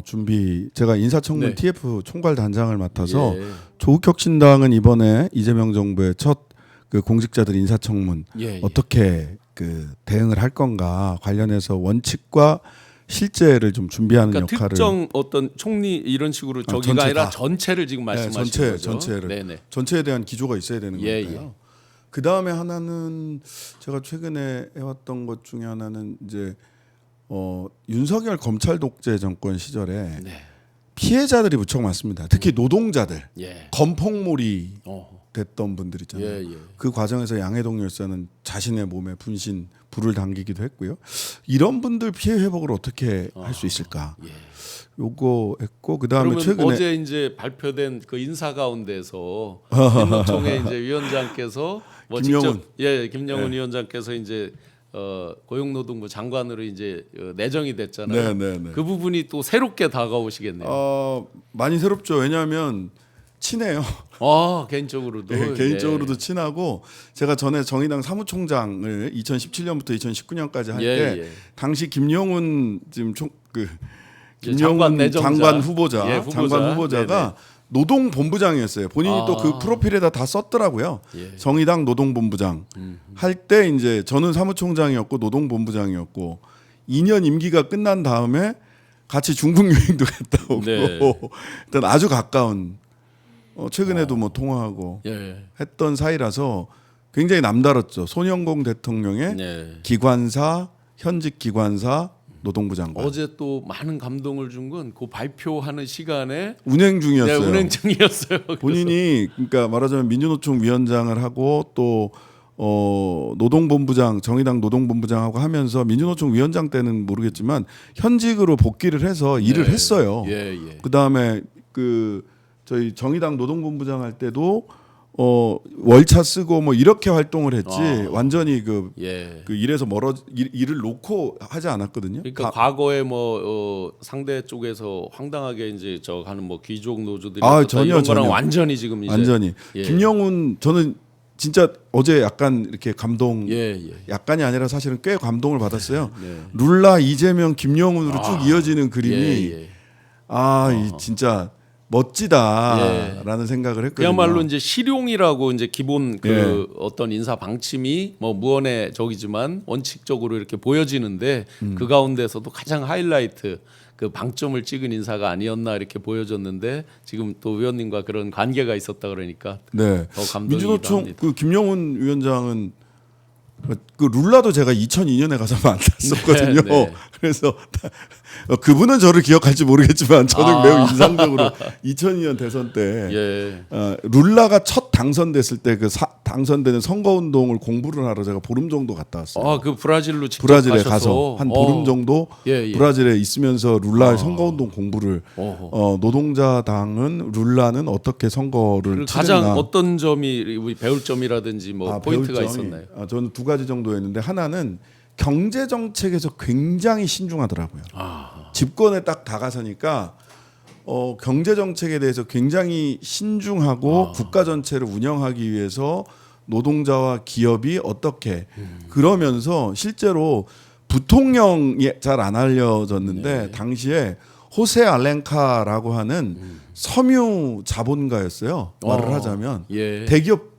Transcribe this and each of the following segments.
준비 제가 인사청문 네. TF 총괄 단장을 맡아서 예. 조국혁신당은 이번에 이재명 정부의 첫 그 공직자들 인사청문 예. 어떻게 그 대응을 할 건가 관련해서 원칙과 실제를 좀 준비하는 그러니까 역할을 특정 어떤 총리 이런 식으로 저기가 전체 아니라 다. 전체를 지금 말씀하시는 거죠. 전체를 네네. 전체에 대한 기조가 있어야 되는 예, 거니까요. 그 다음에 하나는 제가 최근에 해왔던 것 중에 하나는 이제 윤석열 검찰 독재 정권 시절에 네. 피해자들이 무척 많습니다. 특히 노동자들, 예. 건폭몰이 어. 됐던 분들 있잖아요. 예, 예. 그 과정에서 양해동 열사는 자신의 몸에 분신 불을 당기기도 했고요. 이런 분들 피해 회복을 어떻게 할 수 있을까? 예. 요거 했고 그다음에 그러면 최근에 어제 이제 발표된 그 인사 가운데서 민노총회 이제 위원장께서 뭐 김영훈. 직접 김영훈 위원장께서 이제 고용노동부 장관으로 이제 내정이 됐잖아요. 네. 그 부분이 또 새롭게 다가오시겠네요. 많이 새롭죠. 왜냐하면 친해요. 개인적으로도 네, 개인적으로도 친하고 제가 전에 정의당 사무총장을 2017년부터 2019년까지 할 때 당시 김영훈 지금 김영훈 장관 후보자, 장관 후보자가 노동본부장이었어요. 본인이 또 그 프로필에다 다 썼더라고요. 정의당 노동본부장 할 때 이제 저는 사무총장이었고 노동본부장이었고 2년 임기가 끝난 다음에 같이 중국 여행도 갔다 오고 일단 아주 가까운 최근에도 뭐 통화하고 했던 사이라서 굉장히 남다랐죠. 손영공 대통령의 기관사 현직 기관사 노동부 장관. 어제 또 많은 감동을 준 건 그 발표하는 시간에 운행 중이었어요. 네, 운행 중이었어요. 본인이 그러니까 말하자면 민주노총 위원장을 하고 또 노동본부장 정의당 노동본부장하고 하면서 민주노총 위원장 때는 모르겠지만 현직으로 복귀를 해서 일을 했어요. 그다음에 저희 정의당 노동본부장 할 때도 월차 쓰고 뭐 이렇게 활동을 했지 완전히 그 일에서 일을 놓고 하지 않았거든요. 그러니까 과거에 뭐 상대 쪽에서 황당하게 이제 저 가는 뭐 귀족 노조들이 전혀 완전히 지금 이제 완전히 김영훈 저는 진짜 어제 약간 이렇게 감동 약간이 아니라 사실은 꽤 감동을 받았어요. 룰라 이재명 김영훈으로 쭉 이어지는 그림이 이 진짜 멋지다라는 생각을 했거든요. 그야말로 이제 실용이라고 이제 기본 어떤 인사 방침이 뭐 무언의 적이지만 원칙적으로 이렇게 보여지는데 그 가운데서도 가장 하이라이트 그 방점을 찍은 인사가 아니었나 이렇게 보여졌는데 지금 또 위원님과 그런 관계가 있었다 그러니까 더 감동이기도 민주노총 합니다. 그 김영훈 위원장은 그 룰라도 제가 2002년에 가서 만났었거든요. 그래서 그분은 저를 기억할지 모르겠지만 저는 매우 인상적으로 2002년 대선 때 룰라가 첫 당선됐을 때 그 당선되는 선거운동을 공부를 하러 제가 보름 정도 갔다 왔어요. 그 브라질로 직접 브라질에 가서 한 보름 정도 브라질에 있으면서 룰라의 선거운동 공부를 노동자당은 룰라는 어떻게 선거를 가장 치렀나. 어떤 점이 배울 점이라든지 뭐 포인트가 있었나요? 저는 두 가지 정도였는데 하나는 경제 정책에서 굉장히 신중하더라고요. 집권에 딱 다가서니까 경제 정책에 대해서 굉장히 신중하고 국가 전체를 운영하기 위해서 노동자와 기업이 어떻게 그러면서 실제로 부통령이 잘 안 알려졌는데 당시에 호세 알렌카라고 하는 섬유 자본가였어요. 말을 하자면 대기업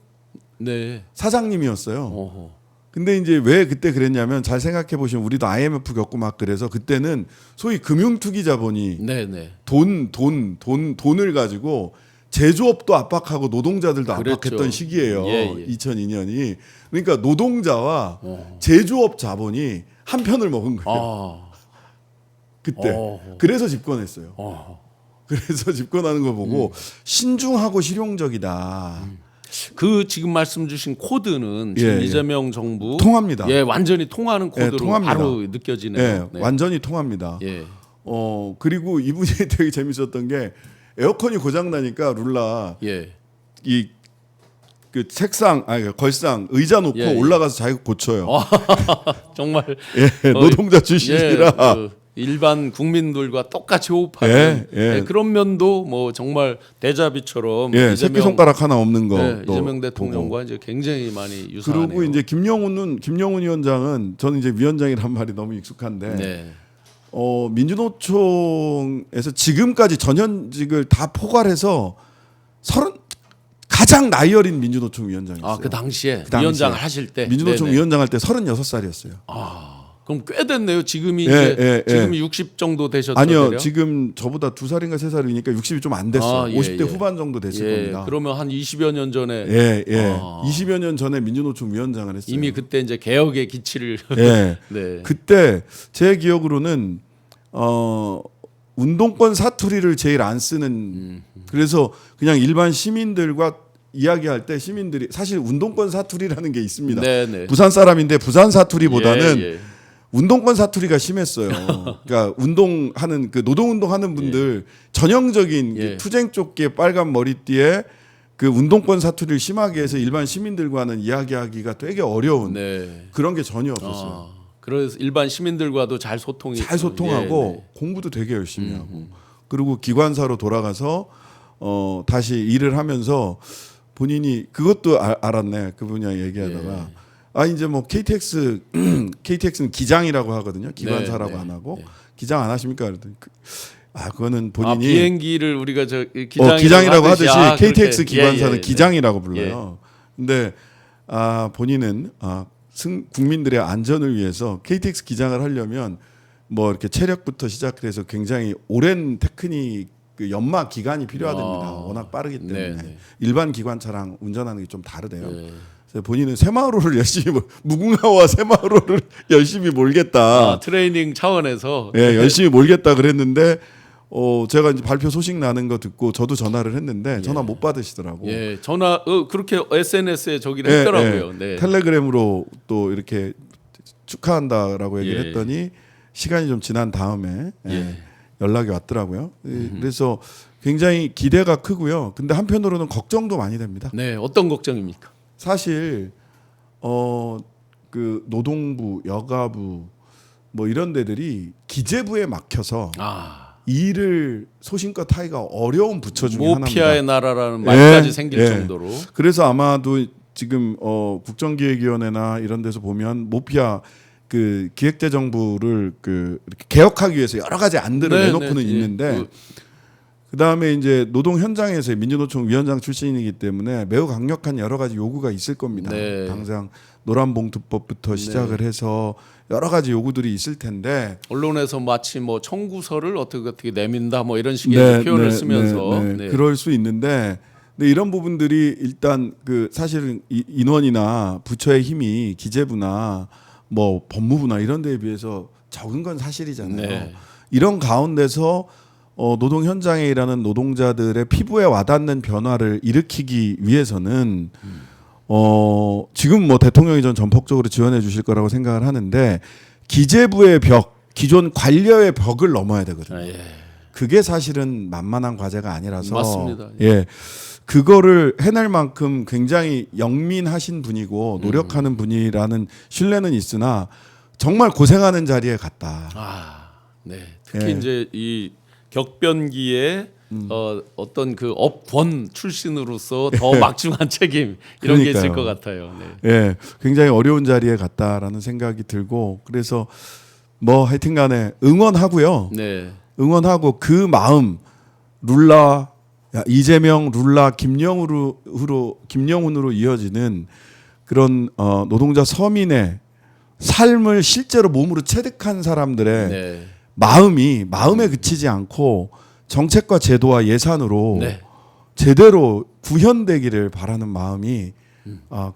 사장님이었어요. 근데 이제 왜 그때 그랬냐면 잘 생각해 보시면 우리도 IMF 겪고 막 그래서 그때는 소위 금융투기 자본이 돈을 가지고 제조업도 압박하고 노동자들도 압박했던 시기예요. 2002년이. 그러니까 노동자와 제조업 자본이 한 편을 먹은 거예요. 그때. 그래서 집권했어요. 그래서 집권하는 걸 보고 신중하고 실용적이다. 그 지금 말씀 주신 코드는 지금 이재명 정부 통합니다. 완전히 통하는 코드로 바로 느껴지네요. 완전히 통합니다. 그리고 이분이 되게 재밌었던 게 에어컨이 고장 나니까 룰라 그 책상 걸상 의자 놓고 올라가서 자기가 고쳐요. 정말 노동자 출신이라 일반 국민들과 똑같이 호흡하는 그런 면도 뭐 정말 대자비처럼 새끼 손가락 하나 없는 거 이재명 대통령과 이제 굉장히 많이 유사하네요. 그리고 이제 김영훈 위원장은 저는 이제 위원장이란 말이 너무 익숙한데 민주노총에서 지금까지 전현직을 다 포괄해서 가장 나이 어린 민주노총 위원장이었어요. 그 당시에 위원장을 하실 때 민주노총 위원장 할 때 36살이었어요. 그럼 꽤 됐네요. 지금이 이제 지금이 60 정도 되셨죠? 아니요, 대략? 지금 저보다 2살인가 3살이니까 60이 좀 안 됐어요. 50대 후반 정도 됐을 겁니다. 그러면 한 20여 년 전에 20여 년 전에 민주노총 위원장을 했어요. 이미 그때 이제 개혁의 기치를 네. 그때 제 기억으로는 운동권 사투리를 제일 안 쓰는 그래서 그냥 일반 시민들과 이야기할 때 시민들이 사실 운동권 사투리라는 게 있습니다. 부산 사람인데 부산 사투리보다는 운동권 사투리가 심했어요. 그러니까 운동하는 그 노동운동하는 분들 전형적인 투쟁 조끼에 빨간 머리띠에 그 운동권 사투리를 심하게 해서 일반 시민들과는 이야기하기가 되게 어려운 그런 게 전혀 없었어요. 그래서 일반 시민들과도 잘 소통하고 공부도 되게 열심히 하고 그리고 기관사로 돌아가서 다시 일을 하면서 본인이 그것도 알았네. 그 분야 얘기하다가 이제 뭐 KTX는 기장이라고 하거든요. 기관사라고 안 하고 기장 안 하십니까? 그랬더니 그거는 본인이 비행기를 우리가 기장이라고 하듯이 KTX 기관사는 기장이라고 불러요. 근데 본인은 국민들의 안전을 위해서 KTX 기장을 하려면 뭐 이렇게 체력부터 시작해서 굉장히 오랜 테크닉 그 연마 기간이 필요하답니다. 워낙 빠르기 때문에 일반 기관차랑 운전하는 게 좀 다르대요. 그래서 본인은 새마을호를 열심히 무궁화와 새마을호를 열심히 몰겠다. 트레이닝 차원에서 열심히 몰겠다 그랬는데 제가 이제 발표 소식 나는 거 듣고 저도 전화를 했는데 전화 못 받으시더라고. 전화 그렇게 SNS에 저기를 했더라고요. 텔레그램으로 또 이렇게 축하한다라고 얘기를 했더니 시간이 좀 지난 다음에 연락이 왔더라고요. 그래서 굉장히 기대가 크고요. 근데 한편으로는 걱정도 많이 됩니다. 어떤 걱정입니까? 사실 그 노동부, 여가부 뭐 이런 데들이 기재부에 막혀서 일을 소신껏 하기가 어려운 부처 중에 하나입니다. 모피아의 나라라는 말까지 생길 정도로. 그래서 아마도 지금 국정기획위원회나 이런 데서 보면 모피아 그 기획재정부를 그 이렇게 개혁하기 위해서 여러 가지 안들을 내놓고는 있는데 그 다음에 이제 노동 현장에서 민주노총 위원장 출신이기 때문에 매우 강력한 여러 가지 요구가 있을 겁니다. 당장 노란봉투법부터 시작을 해서 여러 가지 요구들이 있을 텐데 언론에서 마치 뭐 청구서를 어떻게 내민다 뭐 이런 식의 표현을 쓰면서 그럴 수 있는데 근데 이런 부분들이 일단 그 사실은 인원이나 부처의 힘이 기재부나 뭐 법무부나 이런 데에 비해서 적은 건 사실이잖아요. 이런 가운데서 노동 현장에 일하는 노동자들의 피부에 와닿는 변화를 일으키기 위해서는 지금 뭐 대통령이 전 전폭적으로 지원해 주실 거라고 생각을 하는데 기재부의 벽, 기존 관료의 벽을 넘어야 되거든요. 그게 사실은 만만한 과제가 아니라서 맞습니다. 그거를 해낼 만큼 굉장히 영민하신 분이고 노력하는 분이라는 신뢰는 있으나 정말 고생하는 자리에 갔다. 특히 이제 이 격변기에 어떤 그 업권 출신으로서 더 막중한 책임 이런 게 있을 것 같아요. 굉장히 어려운 자리에 갔다라는 생각이 들고 그래서 뭐 하여튼간에 응원하고요. 응원하고 그 마음 이재명, 룰라, 김영훈으로 이어지는 그런 노동자 서민의 삶을 실제로 몸으로 체득한 사람들의 마음에 그치지 않고 정책과 제도와 예산으로 제대로 구현되기를 바라는 마음이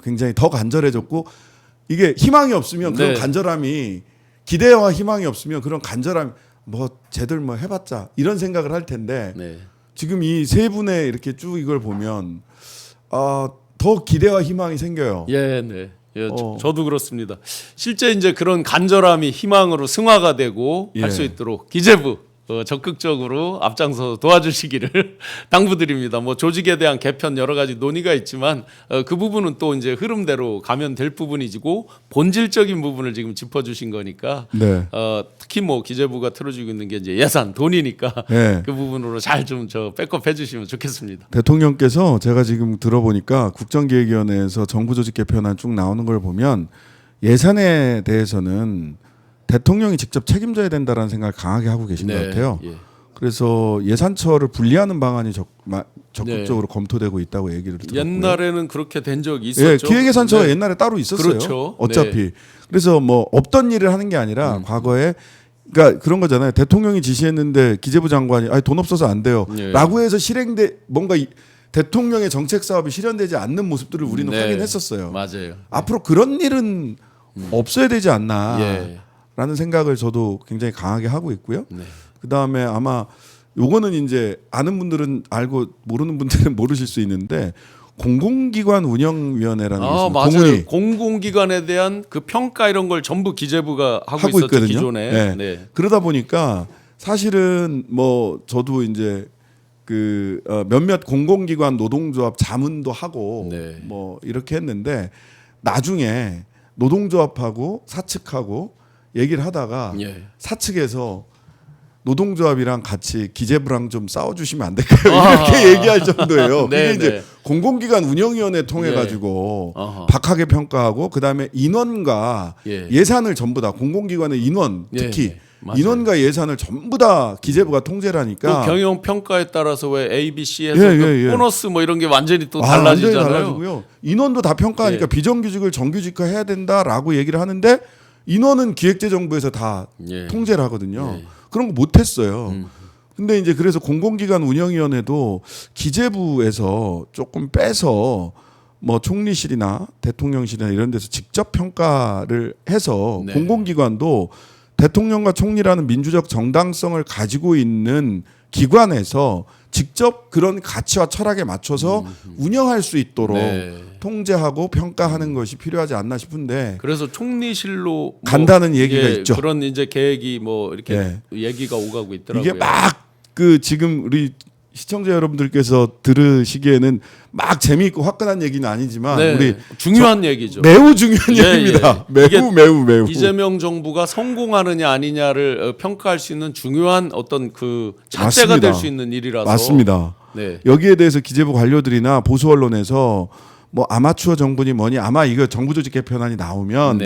굉장히 더 간절해졌고 이게 희망이 없으면 그런 간절함이 기대와 희망이 없으면 그런 간절함 뭐 쟤들 뭐 해봤자 이런 생각을 할 텐데 지금 이 세 분의 이렇게 쭉 이걸 보면 더 기대와 희망이 생겨요. 저도 그렇습니다. 실제 이제 그런 간절함이 희망으로 승화가 되고 할 수 있도록 기재부 적극적으로 앞장서 도와주시기를 당부드립니다. 뭐 조직에 대한 개편 여러 가지 논의가 있지만 그 부분은 또 이제 흐름대로 가면 될 부분이고 본질적인 부분을 지금 짚어주신 거니까 특히 뭐 기재부가 틀어주고 있는 게 이제 예산 돈이니까 그 부분으로 잘 좀 백업 해주시면 좋겠습니다. 대통령께서 제가 지금 들어보니까 국정기획위원회에서 정부 조직 개편안 쭉 나오는 걸 보면 예산에 대해서는 대통령이 직접 책임져야 된다라는 생각을 강하게 하고 계신 것 같아요. 예. 그래서 예산처를 분리하는 방안이 적극적으로 검토되고 있다고 얘기를 들었고요. 옛날에는 그렇게 된 적이 있었죠. 예, 기획예산처가 옛날에 따로 있었어요. 그렇죠. 어차피. 그래서 뭐 없던 일을 하는 게 아니라 과거에 그러니까 그런 거잖아요. 대통령이 지시했는데 기재부 장관이 아니 돈 없어서 안 돼요라고 해서 뭔가 대통령의 정책 사업이 실현되지 않는 모습들을 우리는 확인했었어요. 맞아요. 앞으로 그런 일은 없어야 되지 않나라는 생각을 저도 굉장히 강하게 하고 있고요. 그다음에 아마 요거는 이제 아는 분들은 알고 모르는 분들은 모르실 수 있는데 공공기관 운영위원회라는 게 있습니다. 맞아요. 공공기관에 대한 그 평가 이런 걸 전부 기재부가 하고 있었죠, 있거든요. 기존에. 네. 그러다 보니까 사실은 뭐 저도 이제 그 몇몇 공공기관 노동조합 자문도 하고 뭐 이렇게 했는데 나중에 노동조합하고 사측하고 얘기를 하다가 사측에서 노동조합이랑 같이 기재부랑 좀 싸워주시면 안 될까요? 이렇게 얘기할 정도예요. 그게 이제 공공기관 운영위원회 통해 가지고 박하게 평가하고 그 다음에 인원과 예산을 전부 다 공공기관의 인원 특히 인원과 예산을 전부 다 기재부가 통제를 하니까 경영 평가에 따라서 왜 A, B, C에서 그 보너스 뭐 이런 게 완전히 또 달라지잖아요. 완전히 달라지고요. 인원도 다 평가하니까 비정규직을 정규직화해야 된다라고 얘기를 하는데 인원은 기획재정부에서 다 통제를 하거든요. 그런 거 못했어요. 근데 이제 그래서 공공기관 운영위원회도 기재부에서 조금 빼서 뭐 총리실이나 대통령실이나 이런 데서 직접 평가를 해서 공공기관도 대통령과 총리라는 민주적 정당성을 가지고 있는 기관에서 직접 그런 가치와 철학에 맞춰서 운영할 수 있도록 통제하고 평가하는 것이 필요하지 않나 싶은데 그래서 총리실로 간다는 얘기가 있죠. 그런 이제 계획이 뭐 이렇게 얘기가 오가고 있더라고요. 이게 막 그 지금 우리 시청자 여러분들께서 들으시기에는 막 재미있고 화끈한 얘기는 아니지만 우리 중요한 얘기죠. 매우 중요한 얘기입니다. 매우 이재명 정부가 성공하느냐 아니냐를 평가할 수 있는 중요한 어떤 그 잣대가 될 수 있는 일이라서 맞습니다. 여기에 대해서 기재부 관료들이나 보수 언론에서 뭐 아마추어 정부니 뭐니 아마 이거 정부 조직 개편안이 나오면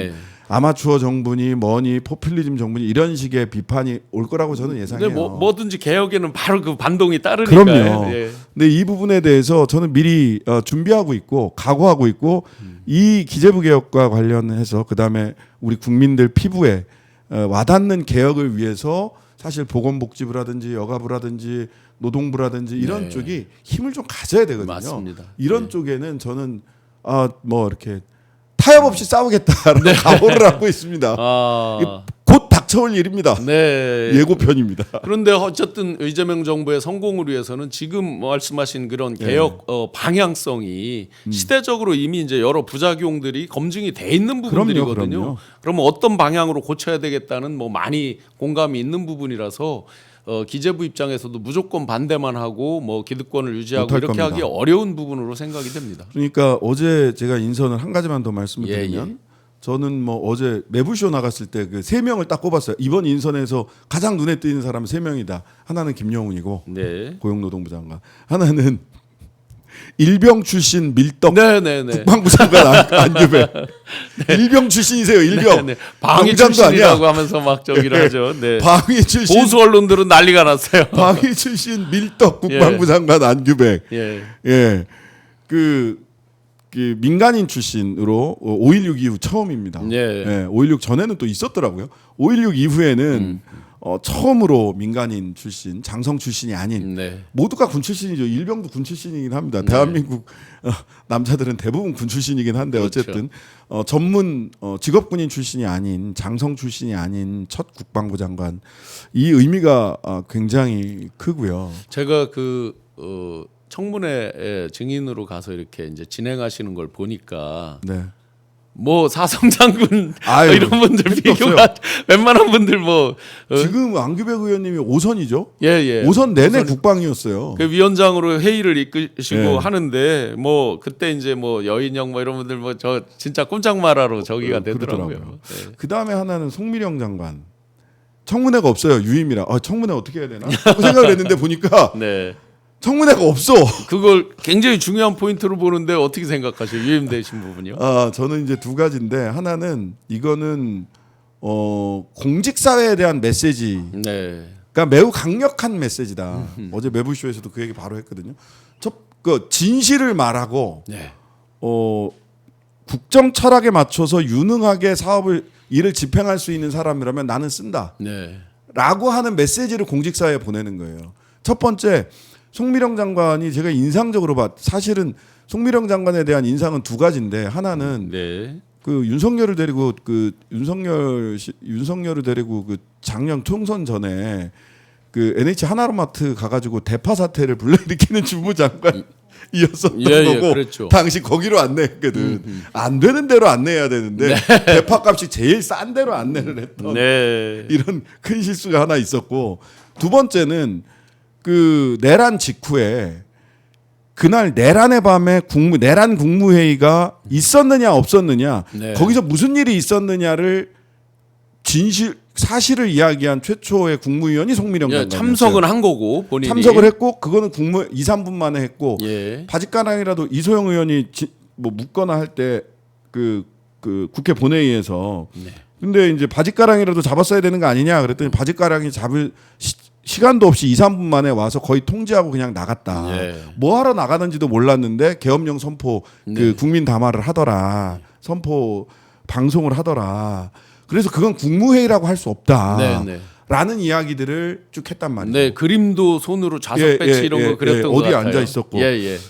아마추어 정부니 뭐니 포퓰리즘 정부니 이런 식의 비판이 올 거라고 저는 예상해요. 근데 뭐든지 개혁에는 바로 그 반동이 따르니까요. 그럼요. 근데 이 부분에 대해서 저는 미리 준비하고 있고 각오하고 있고 이 기재부 개혁과 관련해서 그다음에 우리 국민들 피부에 와닿는 개혁을 위해서 사실 보건복지부라든지 여가부라든지 노동부라든지 이런 쪽이 힘을 좀 가져야 되거든요. 맞습니다. 이런 쪽에는 저는 뭐 이렇게 타협 없이 싸우겠다라는 각오를 하고 있습니다. 곧 닥쳐올 일입니다. 예고편입니다. 그런데 어쨌든 이재명 정부의 성공을 위해서는 지금 말씀하신 그런 개혁 방향성이 시대적으로 이미 이제 여러 부작용들이 검증이 돼 있는 부분들이거든요. 그러면 어떤 방향으로 고쳐야 되겠다는 뭐 많이 공감이 있는 부분이라서 기재부 입장에서도 무조건 반대만 하고 뭐 기득권을 유지하고 이렇게 하기 어려운 부분으로 생각이 됩니다. 그러니까 어제 제가 인선을 한 가지만 더 말씀을 드리면 저는 뭐 어제 매부쇼 나갔을 때 그 세 명을 딱 꼽았어요. 이번 인선에서 가장 눈에 띄는 사람은 세 명이다. 하나는 김영훈이고 고용노동부 장관, 하나는 일병 출신 밀떡 국방부 장관 안규백. 일병 출신이세요. 일병. 방위 출신이라고 하면서 막 저기를 하죠. 방위 출신. 보수 언론들은 난리가 났어요. 방위 출신 밀떡 국방부 장관 안규백. 그 민간인 출신으로 5.16 이후 처음입니다. 5.16 전에는 또 있었더라고요. 5.16 이후에는 처음으로 민간인 출신, 장성 출신이 아닌 모두가 군 출신이죠. 일병도 군 출신이긴 합니다. 대한민국 남자들은 대부분 군 출신이긴 한데 어쨌든 전문 직업군인 출신이 아닌 장성 출신이 아닌 첫 국방부 장관 이 의미가 굉장히 크고요. 제가 청문회 증인으로 가서 이렇게 이제 진행하시는 걸 보니까 뭐 사성장군 이런 분들 비교가 웬만한 분들 뭐 지금 안규백 의원님이 5선이죠. 5선 내내 국방이었어요. 그 위원장으로 회의를 이끄시고 하는데 뭐 그때 이제 뭐 여인영 뭐 이런 분들 뭐 저 진짜 꼼짝 말하러 저기가 되더라고요. 그 다음에 하나는 송미령 장관. 청문회가 없어요. 유임이라. 청문회 어떻게 해야 되나? 하고 생각을 했는데 보니까 청문회가 없어. 그걸 굉장히 중요한 포인트로 보는데 어떻게 생각하세요? 유임되신 부분이요? 저는 이제 두 가지인데 하나는 이거는 공직사회에 대한 메시지. 네. 그러니까 매우 강력한 메시지다. 어제 매부쇼에서도 그 얘기 바로 했거든요. 그 진실을 말하고 네. 국정 철학에 맞춰서 유능하게 일을 집행할 수 있는 사람이라면 나는 쓴다. 네. 라고 하는 메시지를 공직사회에 보내는 거예요. 첫 번째, 송미령 장관이 제가 인상적으로 사실은 송미령 장관에 대한 인상은 두 가지인데, 하나는 네. 그 윤석열을 데리고 윤석열을 데리고 그 작년 총선 전에 그 NH 하나로마트 가가지고 대파 사태를 불러일으키는 주무장관이었었던 거고, 그랬죠. 당시 거기로 안내했거든. 안 되는 대로 안내해야 되는데 대파값이 제일 싼 대로 안내를 했던 이런 큰 실수가 하나 있었고, 두 번째는 그 내란 직후에 그날 내란의 밤에 내란 국무회의가 있었느냐 없었느냐, 거기서 무슨 일이 있었느냐를 사실을 이야기한 최초의 국무위원이 송미령 장관이었어요. 참석은 한 거고 본인이 참석을 했고, 그거는 2, 3분 만에 했고, 예. 바짓가랑이라도 이소영 의원이 뭐 묻거나 할 때 그 국회 본회의에서 근데 이제 바짓가랑이라도 잡았어야 되는 거 아니냐 그랬더니 바짓가랑이 잡을 시간도 없이 2, 3분 만에 와서 거의 통지하고 그냥 나갔다. 뭐 하러 나가는지도 몰랐는데 계엄령 선포 그 국민 담화를 하더라. 선포 방송을 하더라. 그래서 그건 국무회의라고 할 수 없다. 라는 이야기들을 쭉 했단 말이죠. 네, 그림도 손으로 자석 배치 이런 거 그랬던 것 어디 같아요. 앉아 있었고.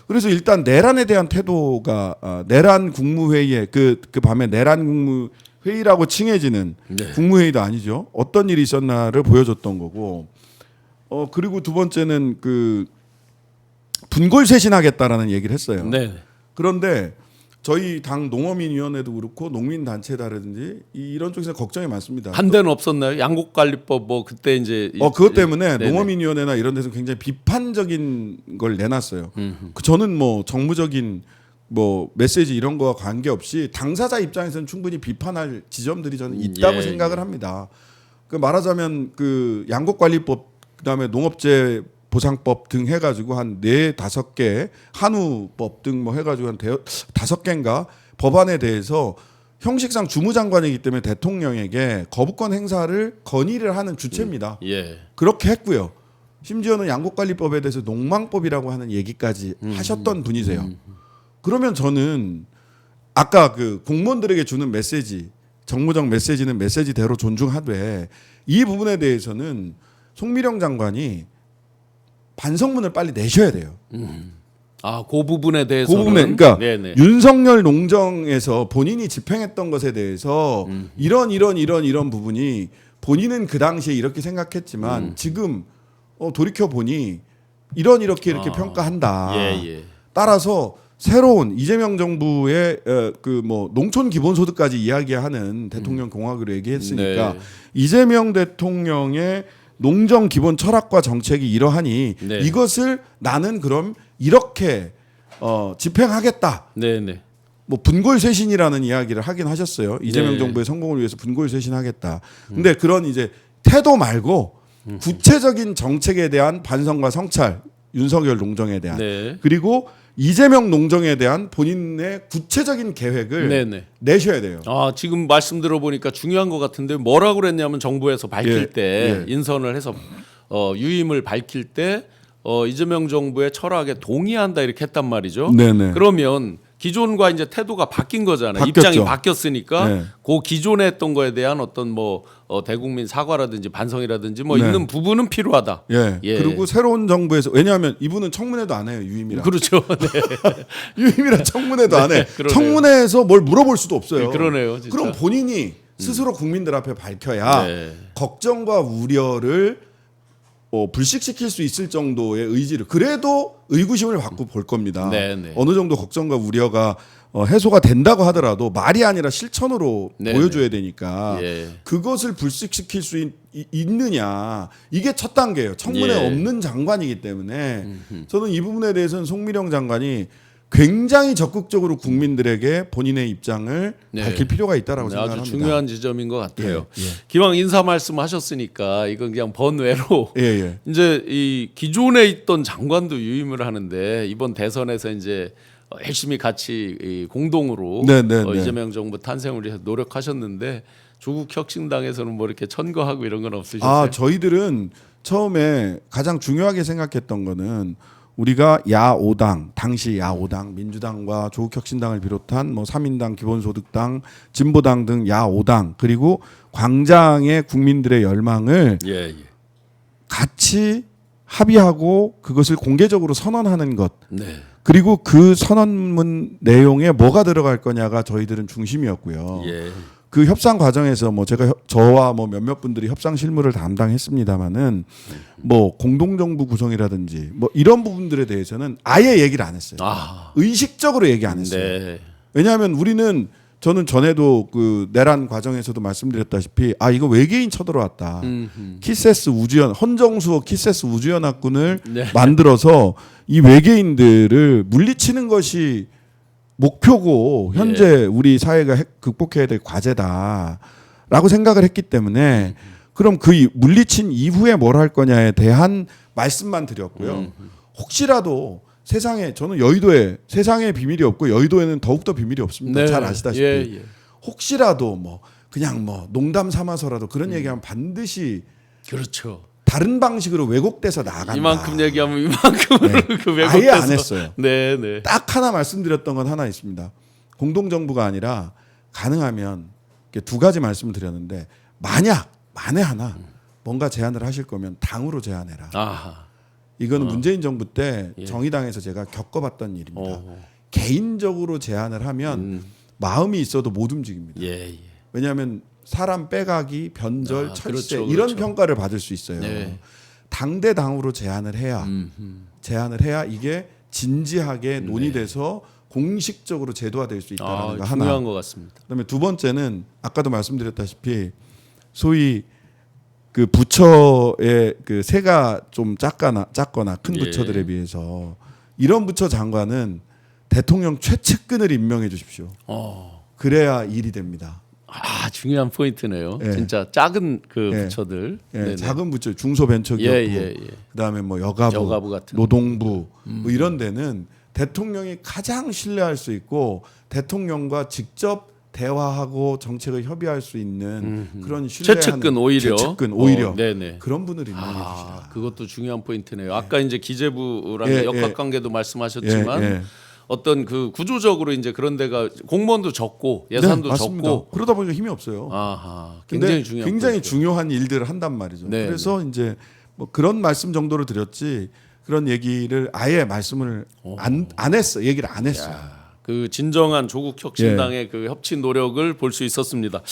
그래서 일단 내란에 대한 태도가 내란 국무회의에 그 밤에 내란 국무회의라고 칭해지는 국무회의도 아니죠. 어떤 일이 있었나를 보여줬던 거고. 그리고 두 번째는 그 분골쇄신하겠다라는 얘기를 했어요. 그런데 저희 당 농어민위원회도 그렇고 농민단체다라든지 이런 쪽에서 걱정이 많습니다. 반대는 없었나요? 양곡관리법 뭐 그때 이제 그것 때문에 농어민위원회나 이런 데서 굉장히 비판적인 걸 내놨어요. 저는 뭐 정무적인 뭐 메시지 이런 거와 관계없이 당사자 입장에서는 충분히 비판할 지점들이 저는 있다고 생각을 합니다. 그 말하자면 그 양곡관리법, 그다음에 농업재 보상법 등 해가지고 한 4-5개, 한우법 등 뭐 해가지고 한 5개인가 법안에 대해서 형식상 주무장관이기 때문에 대통령에게 거부권 행사를 건의를 하는 주체입니다. 그렇게 했고요. 심지어는 양곡관리법에 대해서 농망법이라고 하는 얘기까지 하셨던 분이세요. 그러면 저는 아까 그 공무원들에게 주는 메시지, 정무적 메시지는 메시지대로 존중하되, 이 부분에 대해서는 송미령 장관이 반성문을 빨리 내셔야 돼요. 그 부분에 대해서는 그러니까 윤석열 농정에서 본인이 집행했던 것에 대해서 이런 부분이 본인은 그 당시에 이렇게 생각했지만 지금 돌이켜 보니 이렇게 평가한다. 따라서 새로운 이재명 정부의 그 뭐 농촌 기본소득까지 이야기하는 대통령 공약으로 얘기했으니까 이재명 대통령의 농정 기본 철학과 정책이 이러하니 이것을 나는 그럼 이렇게 집행하겠다. 뭐 분골쇄신이라는 이야기를 하긴 하셨어요. 이재명 정부의 성공을 위해서 분골쇄신하겠다. 근데 그런 이제 태도 말고 구체적인 정책에 대한 반성과 성찰, 윤석열 농정에 대한 그리고 이재명 농정에 대한 본인의 구체적인 계획을 내셔야 돼요. 지금 말씀 들어보니까 중요한 것 같은데, 뭐라고 그랬냐면 정부에서 밝힐 때 인선을 해서 유임을 밝힐 때 이재명 정부의 철학에 동의한다 이렇게 했단 말이죠. 그러면 기존과 이제 태도가 바뀐 거잖아요. 바뀌었죠. 입장이 바뀌었으니까 그 기존에 했던 거에 대한 어떤 뭐 대국민 사과라든지 반성이라든지 뭐 있는 부분은 필요하다. 그리고 새로운 정부에서, 왜냐하면 이분은 청문회도 안 해요. 유임이라. 그렇죠. 유임이라 청문회도 안 해. 청문회에서 뭘 물어볼 수도 없어요. 그러네요. 진짜. 그럼 본인이 스스로 국민들 앞에 밝혀야 걱정과 우려를 불식시킬 수 있을 정도의 의지를, 그래도 의구심을 받고 볼 겁니다. 어느 정도 걱정과 우려가 해소가 된다고 하더라도 말이 아니라 실천으로 보여줘야 되니까 그것을 불식시킬 수 있느냐, 이게 첫 단계예요. 청문회 없는 장관이기 때문에 저는 이 부분에 대해서는 송미령 장관이 굉장히 적극적으로 국민들에게 본인의 입장을 밝힐 필요가 있다라고 생각합니다. 아주 중요한 지점인 것 같아요. 기왕 인사 말씀하셨으니까 이건 그냥 번외로 이제 이 기존에 있던 장관도 유임을 하는데, 이번 대선에서 이제 열심히 같이 공동으로 이재명 정부 탄생을 위해서 노력하셨는데, 조국 혁신당에서는 뭐 이렇게 천거하고 이런 건 없으셨어요? 저희들은 처음에 가장 중요하게 생각했던 거는 우리가 야5당, 당시 야5당, 민주당과 조국혁신당을 비롯한 뭐 3인당, 기본소득당, 진보당 등 야5당 그리고 광장의 국민들의 열망을 예, 예. 같이 합의하고 그것을 공개적으로 선언하는 것. 네. 그리고 그 선언문 내용에 뭐가 들어갈 거냐가 저희들은 중심이었고요. 예. 그 협상 과정에서 뭐 제가 저와 뭐 몇몇 분들이 협상 실무를 담당했습니다마는 뭐 공동정부 구성이라든지 뭐 이런 부분들에 대해서는 아예 얘기를 안 했어요. 의식적으로 얘기 안 했어요. 네. 왜냐하면 우리는 저는 전에도 그 내란 과정에서도 말씀드렸다시피 이거 외계인 쳐들어왔다. 키세스 우주연 헌정수호 키세스 우주연합군을 네. 만들어서 이 외계인들을 물리치는 것이 목표고 현재 우리 사회가 극복해야 될 과제다라고 생각을 했기 때문에 그럼 그 물리친 이후에 뭘 할 거냐에 대한 말씀만 드렸고요. 혹시라도 세상에 저는 여의도에 세상에 비밀이 없고 여의도에는 더욱더 비밀이 없습니다. 네. 잘 아시다시피 예. 혹시라도 뭐 그냥 뭐 농담 삼아서라도 그런 얘기하면 반드시 그렇죠. 다른 방식으로 왜곡돼서 나간다. 이만큼 얘기하면 이만큼으로 네. 그 왜곡돼서 아예 안 했어요. 네, 네. 딱 하나 말씀드렸던 건 하나 있습니다. 공동정부가 아니라 가능하면 이렇게 두 가지 말씀을 드렸는데 만에 하나 뭔가 제안을 하실 거면 당으로 제안해라. 아하. 이거는 문재인 정부 때 예. 정의당에서 제가 겪어봤던 일입니다. 어. 개인적으로 제안을 하면 마음이 있어도 못 움직입니다. 예, 예. 왜냐하면 사람 빼가기, 변절, 철새 그렇죠, 이런 그렇죠. 평가를 받을 수 있어요. 네. 당대 당으로 제안을 해야 이게 진지하게 논의돼서 공식적으로 제도화될 수 있다는 거 하나. 중요한 것 같습니다. 그다음에 두 번째는 아까도 말씀드렸다시피 소위 그 부처의 그 세가 좀 작거나 큰 예. 부처들에 비해서 이런 부처 장관은 대통령 최측근을 임명해 주십시오. 그래야 일이 됩니다. 중요한 포인트네요. 예. 진짜 작은 그 예. 부처들. 예, 네네. 작은 부처, 중소벤처기업부, 예. 그다음에 뭐 여가부 같은. 노동부 뭐 이런 데는 대통령이 가장 신뢰할 수 있고 대통령과 직접 대화하고 정책을 협의할 수 있는 그런 신뢰하는 최측근 오히려. 네네. 그런 분을 임명해 주시라. 그것도 중요한 포인트네요. 아까 이제 기재부랑 역학관계도 말씀하셨지만 예. 어떤 그 구조적으로 이제 그런 데가 공무원도 적고 예산도 네, 맞습니다. 적고 그러다 보니까 힘이 없어요. 굉장히 근데 중요한 굉장히 포인트. 중요한 일들을 한단 말이죠. 네, 그래서 이제 뭐 그런 말씀 정도로 드렸지 그런 얘기를 아예 말씀을 안 했어. 얘기를 안 했어요. 그 진정한 조국 혁신당의 그 협치 노력을 볼 수 있었습니다.